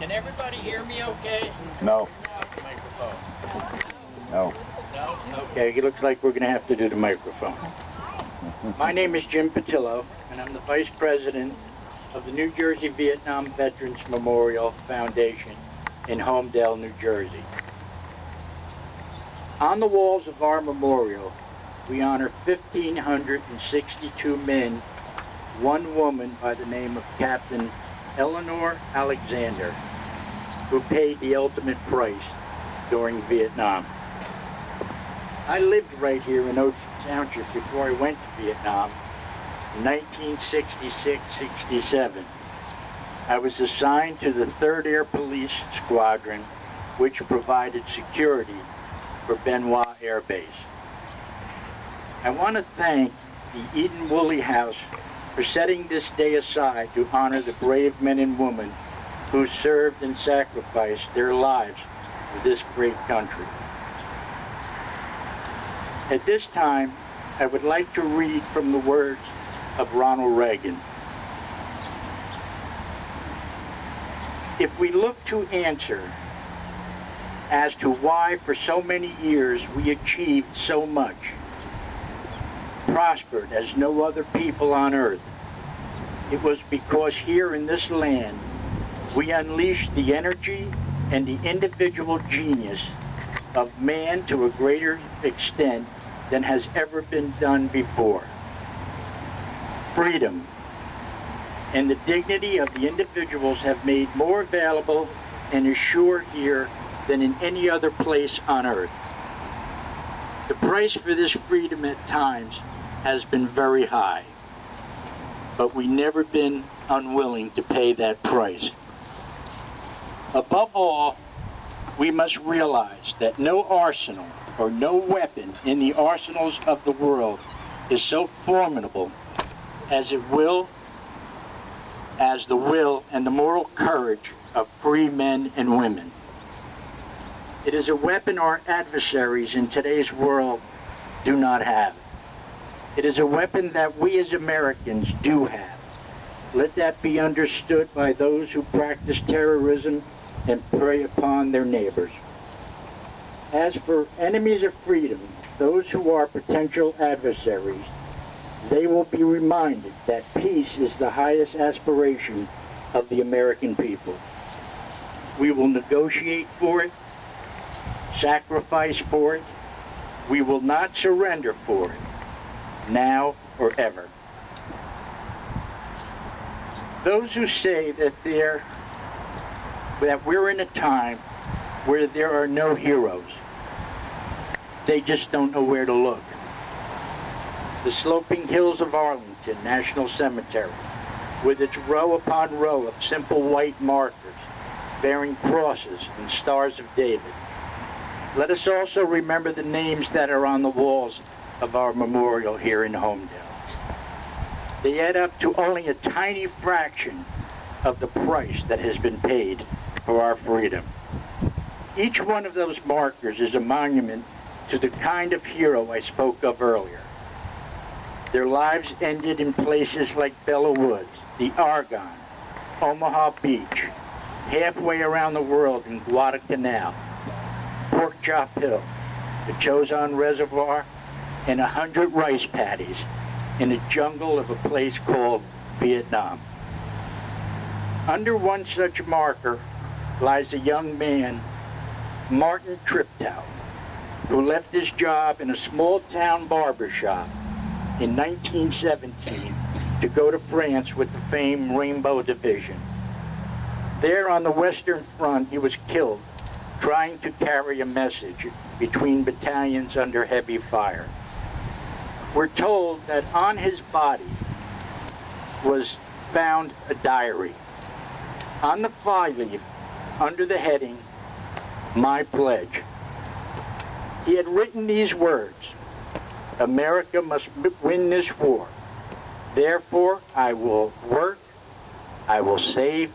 Can everybody hear me okay? No. Microphone. No. No? Okay, it looks like we're going to have to do the microphone. My name is Jim Patillo, and I'm the Vice President of the New Jersey Vietnam Veterans Memorial Foundation in Homedale, New Jersey. On the walls of our memorial, we honor 1,562 men, one woman by the name of Captain Eleanor Alexander, who paid the ultimate price during Vietnam. I lived right here in Township before I went to Vietnam in 1966-67. I was assigned to the 3rd Air Police Squadron, which provided security for Benoit Air Base. I want to thank the Eden Woolley House for setting this day aside to honor the brave men and women who served and sacrificed their lives for this great country. At this time, I would like to read from the words of Ronald Reagan. If we look to answer as to why for so many years we achieved so much, prospered as no other people on earth, it was because here in this land we unleashed the energy and the individual genius of man to a greater extent than has ever been done before. Freedom and the dignity of the individuals have made more available and assured here than in any other place on earth. The price for this freedom at times has been very high, but we've never been unwilling to pay that price. Above all, we must realize that no arsenal or no weapon in the arsenals of the world is so formidable as the will and the moral courage of free men and women. It is a weapon our adversaries in today's world do not have. It is a weapon that we as Americans do have. Let that be understood by those who practice terrorism and prey upon their neighbors. As for enemies of freedom, those who are potential adversaries, they will be reminded that peace is the highest aspiration of the American people. We will negotiate for it, sacrifice for it. We will not surrender for it, now or ever. Those who say that we're in a time where there are no heroes, they just don't know where to look. The sloping hills of Arlington National Cemetery, with its row upon row of simple white markers bearing crosses and stars of David. Let us also remember the names that are on the walls of our memorial here in Homedale. They add up to only a tiny fraction of the price that has been paid for our freedom. Each one of those markers is a monument to the kind of hero I spoke of earlier. Their lives ended in places like Belleau Woods, the Argonne, Omaha Beach, halfway around the world in Guadalcanal, Pork Chop Hill, the Chosin Reservoir, and 100 rice paddies in the jungle of a place called Vietnam. Under one such marker lies a young man, Martin Triptow, who left his job in a small-town barber shop in 1917 to go to France with the famed Rainbow Division. There on the Western Front, he was killed trying to carry a message between battalions under heavy fire. We're told that on his body was found a diary. On the fly-leaf, under the heading, "My Pledge," he had written these words: "America must win this war. Therefore, I will work, I will save,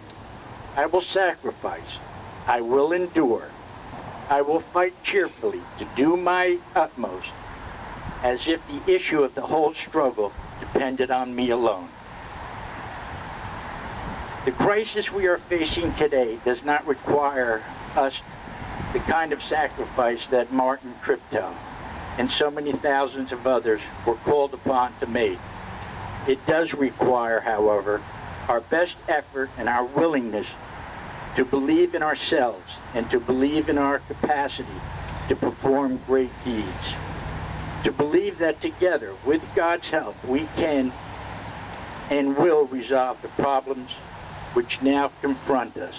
I will sacrifice, I will endure. I will fight cheerfully to do my utmost, as if the issue of the whole struggle depended on me alone." The crisis we are facing today does not require us the kind of sacrifice that Martin Treptow and so many thousands of others were called upon to make. It does require, however, our best effort and our willingness to believe in ourselves and to believe in our capacity to perform great deeds. To believe that together, with God's help, we can and will resolve the problems which now confront us.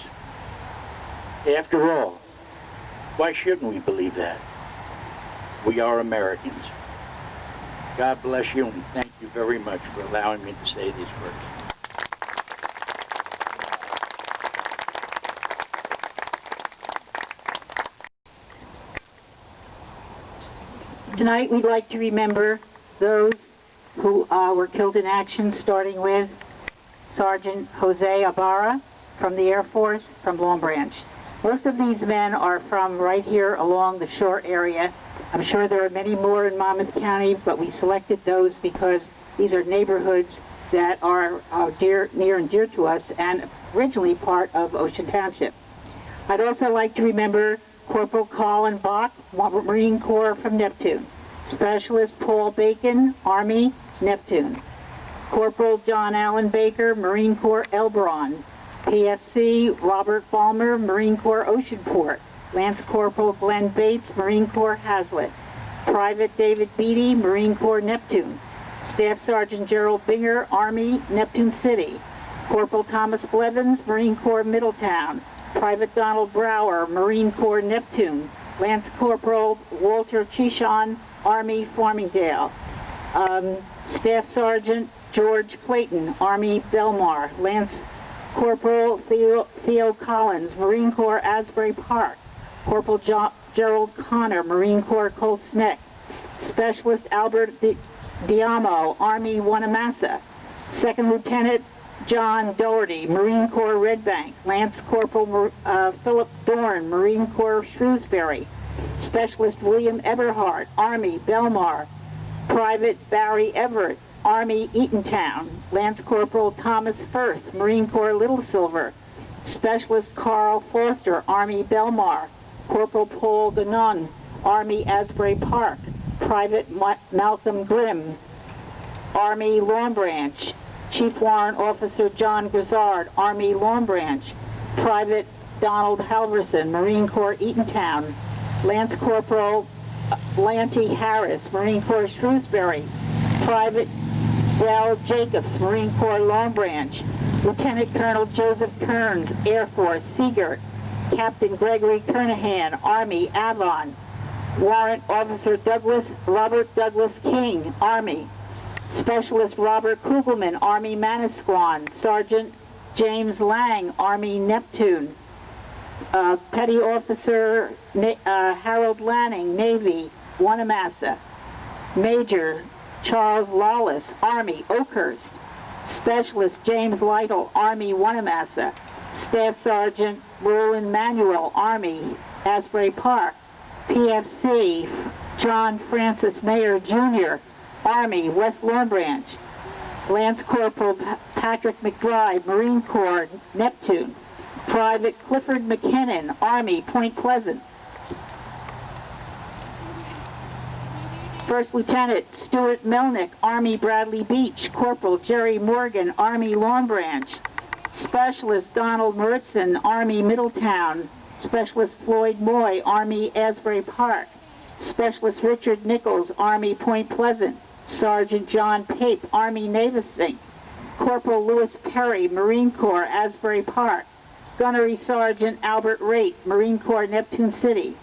After all, why shouldn't we believe that? We are Americans. God bless you, and thank you very much for allowing me to say these words. Tonight we'd like to remember those who were killed in action, starting with Sergeant Jose Ibarra from the Air Force from Long Branch. Most of these men are from right here along the shore area. I'm sure there are many more in Monmouth County, but we selected those because these are neighborhoods that are near and dear to us and originally part of Ocean Township. I'd also like to remember Corporal Colin Bach, Marine Corps from Neptune. Specialist Paul Bacon, Army, Neptune. Corporal John Allen Baker, Marine Corps Elbron. PFC Robert Balmer, Marine Corps Oceanport. Lance Corporal Glenn Bates, Marine Corps Hazlitt. Private David Beatty, Marine Corps Neptune. Staff Sergeant Gerald Binger, Army, Neptune City. Corporal Thomas Blevins, Marine Corps Middletown. Private Donald Brower, Marine Corps Neptune. Lance Corporal Walter Chishon, Army Farmingdale. Staff Sergeant George Clayton, Army Belmar. Lance Corporal Theo Collins, Marine Corps Asbury Park. Corporal Gerald Connor, Marine Corps Cold Neck. Specialist Albert Diamo, Army Wanamassa. Second Lieutenant John Doherty, Marine Corps Red Bank. Lance Corporal Philip Dorn, Marine Corps Shrewsbury. Specialist William Eberhart, Army Belmar. Private Barry Everett, Army Eatontown. Lance Corporal Thomas Firth, Marine Corps Little Silver. Specialist Carl Foster, Army Belmar. Corporal Paul Gannon, Army Asbury Park. Private Malcolm Grimm, Army Long Branch. Chief Warrant Officer John Grizzard, Army Long Branch. Private Donald Halverson, Marine Corps Eatontown. Lance Corporal Lanty Harris, Marine Corps Shrewsbury. Private Dale Jacobs, Marine Corps Long Branch. Lieutenant Colonel Joseph Kearns, Air Force, Seagirt. Captain Gregory Kernahan, Army, Avon. Warrant Officer Robert Douglas King, Army. Specialist Robert Kugelman, Army Manasquan. Sergeant James Lang, Army Neptune. Petty Officer Harold Lanning, Navy, Wanamassa. Major Charles Lawless, Army, Oakhurst. Specialist James Lytle, Army, Wanamassa. Staff Sergeant Roland Manuel, Army, Asbury Park. PFC John Francis Mayer, Jr., Army, West Long Branch. Lance Corporal Patrick McBride, Marine Corps, Neptune. Private Clifford McKinnon, Army, Point Pleasant. First Lieutenant Stuart Melnick, Army, Bradley Beach. Corporal Jerry Morgan, Army, Long Branch. Specialist Donald Moritzen, Army, Middletown. Specialist Floyd Moy, Army, Asbury Park. Specialist Richard Nichols, Army, Point Pleasant. Sergeant John Pape, Army, Navesink. Corporal Louis Perry, Marine Corps, Asbury Park. Gunnery Sergeant Albert Raitt, Marine Corps, Neptune City.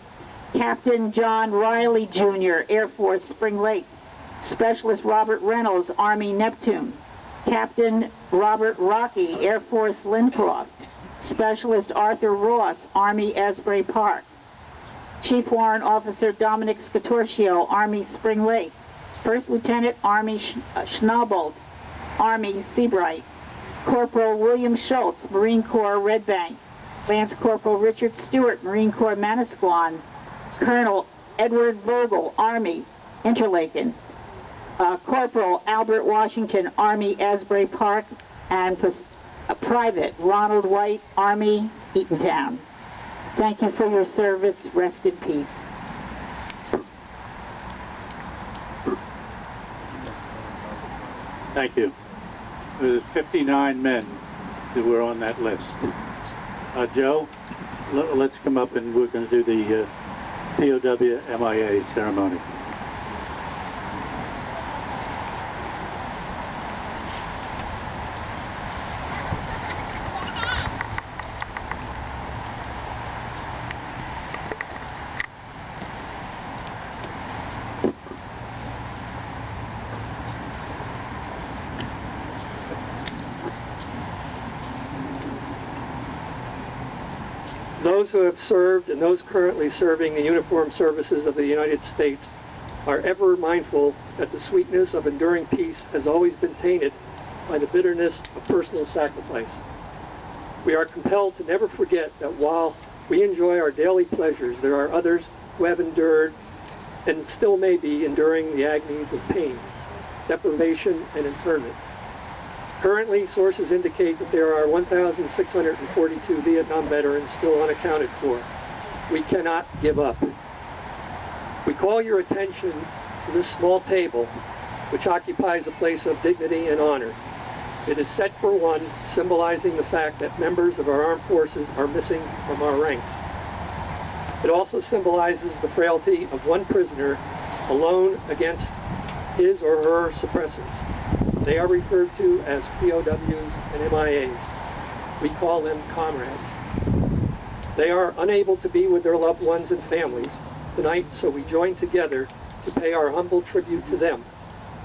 Captain John Riley, Jr., Air Force, Spring Lake. Specialist Robert Reynolds, Army, Neptune. Captain Robert Rocky, Air Force, Lincroft. Specialist Arthur Ross, Army, Asbury Park. Chief Warrant Officer Dominic Scatorcio, Army, Spring Lake. First Lieutenant Army Schnabolt, Army, Seabright. Corporal William Schultz, Marine Corps, Red Bank. Lance Corporal Richard Stewart, Marine Corps, Manasquan. Colonel Edward Vogel, Army, Interlaken. Corporal Albert Washington, Army, Asbury Park. And Private Ronald White, Army, Eatontown. Thank you for your service. Rest in peace. Thank you. There's 59 men that were on that list. Joe, let's come up and we're going to do the POW MIA ceremony. Those who have served and those currently serving the uniformed services of the United States are ever mindful that the sweetness of enduring peace has always been tainted by the bitterness of personal sacrifice. We are compelled to never forget that while we enjoy our daily pleasures, there are others who have endured and still may be enduring the agonies of pain, deprivation, and internment. Currently, sources indicate that there are 1,642 Vietnam veterans still unaccounted for. We cannot give up. We call your attention to this small table, which occupies a place of dignity and honor. It is set for one, symbolizing the fact that members of our armed forces are missing from our ranks. It also symbolizes the frailty of one prisoner alone against his or her suppressors. They are referred to as POWs and MIAs. We call them comrades. They are unable to be with their loved ones and families tonight, so we join together to pay our humble tribute to them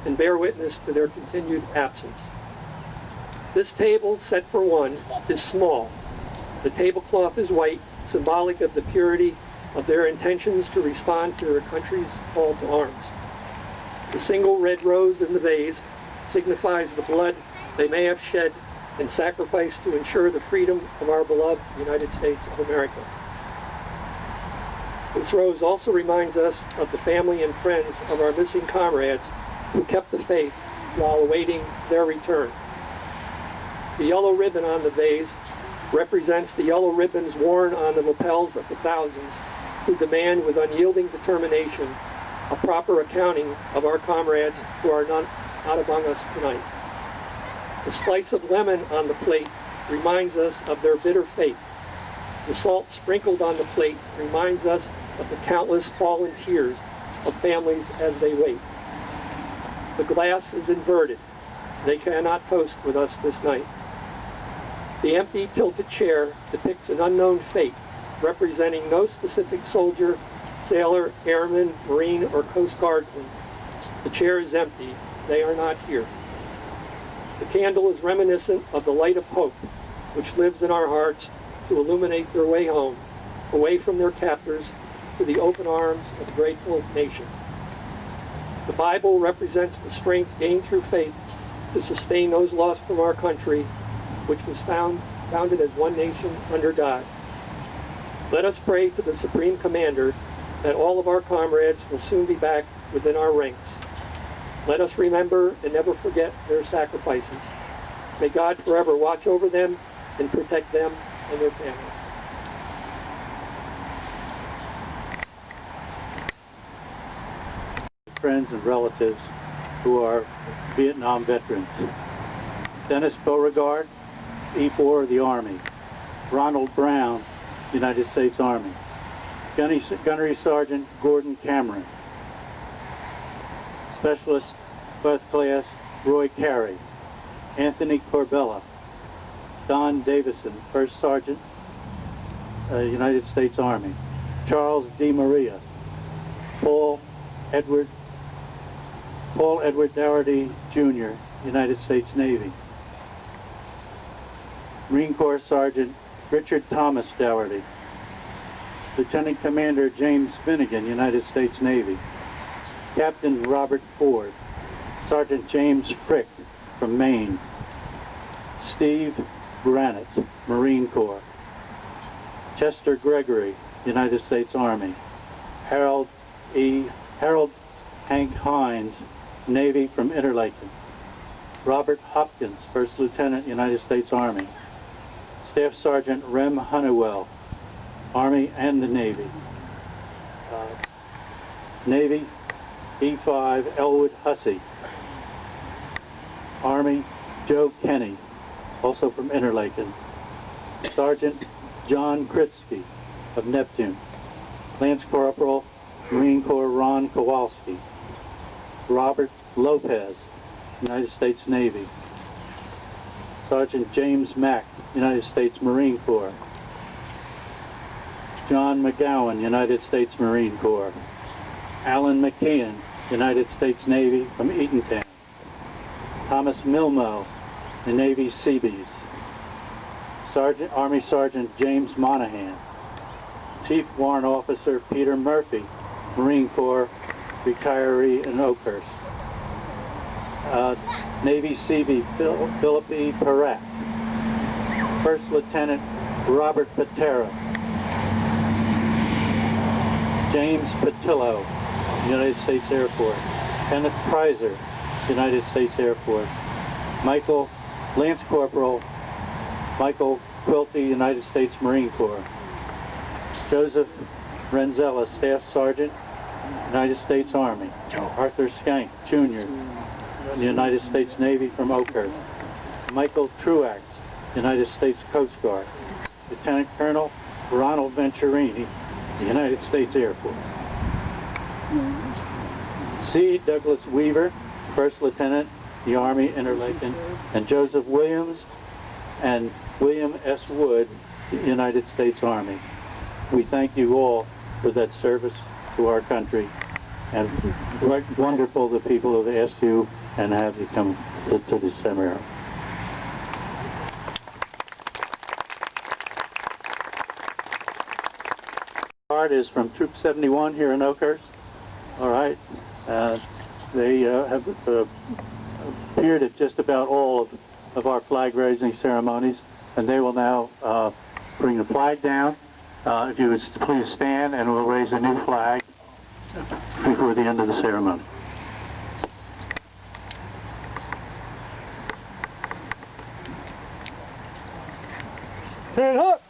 and bear witness to their continued absence. This table, set for one, is small. The tablecloth is white, symbolic of the purity of their intentions to respond to their country's call to arms. The single red rose in the vase signifies the blood they may have shed and sacrificed to ensure the freedom of our beloved United States of America. This rose also reminds us of the family and friends of our missing comrades who kept the faith while awaiting their return. The yellow ribbon on the vase represents the yellow ribbons worn on the lapels of the thousands who demand with unyielding determination a proper accounting of our comrades who are not among us tonight. The slice of lemon on the plate reminds us of their bitter fate. The salt sprinkled on the plate reminds us of the countless fallen tears of families as they wait. The glass is inverted. They cannot toast with us this night. The empty, tilted chair depicts an unknown fate, representing no specific soldier, sailor, airman, Marine, or Coast Guardsman. The chair is empty. They are not here. The candle is reminiscent of the light of hope, which lives in our hearts to illuminate their way home, away from their captors, to the open arms of a grateful nation. The Bible represents the strength gained through faith to sustain those lost from our country, which was founded as one nation under God. Let us pray to the Supreme Commander that all of our comrades will soon be back within our ranks. Let us remember and never forget their sacrifices. May God forever watch over them and protect them and their families. Friends and relatives who are Vietnam veterans. Dennis Beauregard, E4 of the Army. Ronald Brown, United States Army. Gunnery Sergeant Gordon Cameron. Specialist First Class Roy Carey. Anthony Corbella. Don Davison, First Sergeant, United States Army. Charles D. Maria. Paul Edward Dougherty, Jr., United States Navy. Marine Corps Sergeant Richard Thomas Dougherty. Lieutenant Commander James Finnegan, United States Navy. Captain Robert Ford. Sergeant James Frick from Maine. Steve Granite, Marine Corps. Chester Gregory, United States Army. Harold Hank Hines, Navy from Interlaken. Robert Hopkins, First Lieutenant, United States Army. Staff Sergeant Rem Honeywell, Army and the Navy. Navy, E5 Elwood Hussey. Army, Joe Kenny, also from Interlaken. Sergeant John Kritzky of Neptune. Lance Corporal, Marine Corps Ron Kowalski. Robert Lopez, United States Navy. Sergeant James Mack, United States Marine Corps. John McGowan, United States Marine Corps. Alan McKeon, United States Navy from Eatontown. Thomas Milmo, the Navy Seabees. Army Sergeant James Monahan. Chief Warrant Officer Peter Murphy, Marine Corps, retiree in Oakhurst. Navy Seabee Philip E. Peratt. First Lieutenant Robert Patera. James Patillo, United States Air Force. Kenneth Kreiser, United States Air Force. Lance Corporal Michael Quilty, United States Marine Corps. Joseph Renzella, Staff Sergeant, United States Army. Arthur Skank, Jr., United States Navy from Oakhurst. Michael Truax, United States Coast Guard. Lieutenant Colonel Ronald Venturini, United States Air Force. C. Douglas Weaver, First Lieutenant, the Army, Interlaken, and Joseph Williams and William S. Wood, the United States Army. We thank you all for that service to our country, and wonderful the people have asked you and have you come to the seminary. Card is from Troop 71 here in Oakhurst. All right. They have appeared at just about all of our flag raising ceremonies, and they will now bring the flag down. If you would please stand, and we'll raise a new flag before the end of the ceremony. Stand up!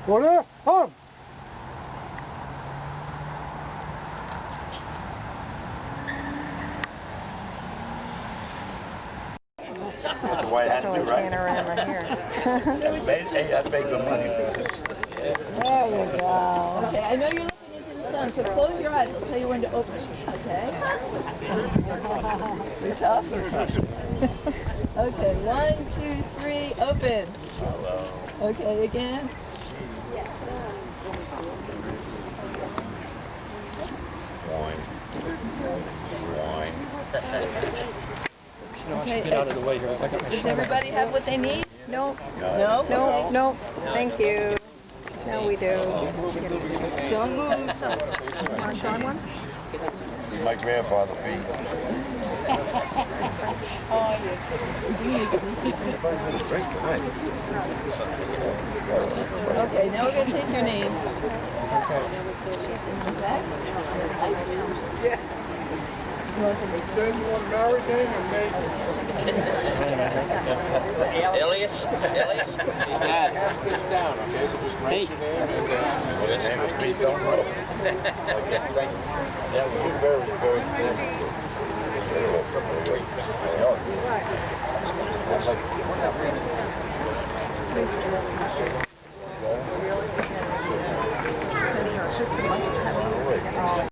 Order, on! That's the way it has to be, right? Panorama here. Hey, I paid some money for this. There you go. Okay, I know you're looking into the sun, so close your eyes. I'll tell you when to open. Okay? You're tough? Okay, 1, 2, 3, open. Hello. Okay, again. Wine. Okay, get out of the way here. Does everybody have what they need? No. No? No, no. Thank you. No, we do. Don't move. Sean one? This is my grandfather feet. Okay, now we're going to take your names. Elias? Elias? Pass this down, okay? So just write your name and What's the name of me? Don't know. Okay, thank you. That was very, very good.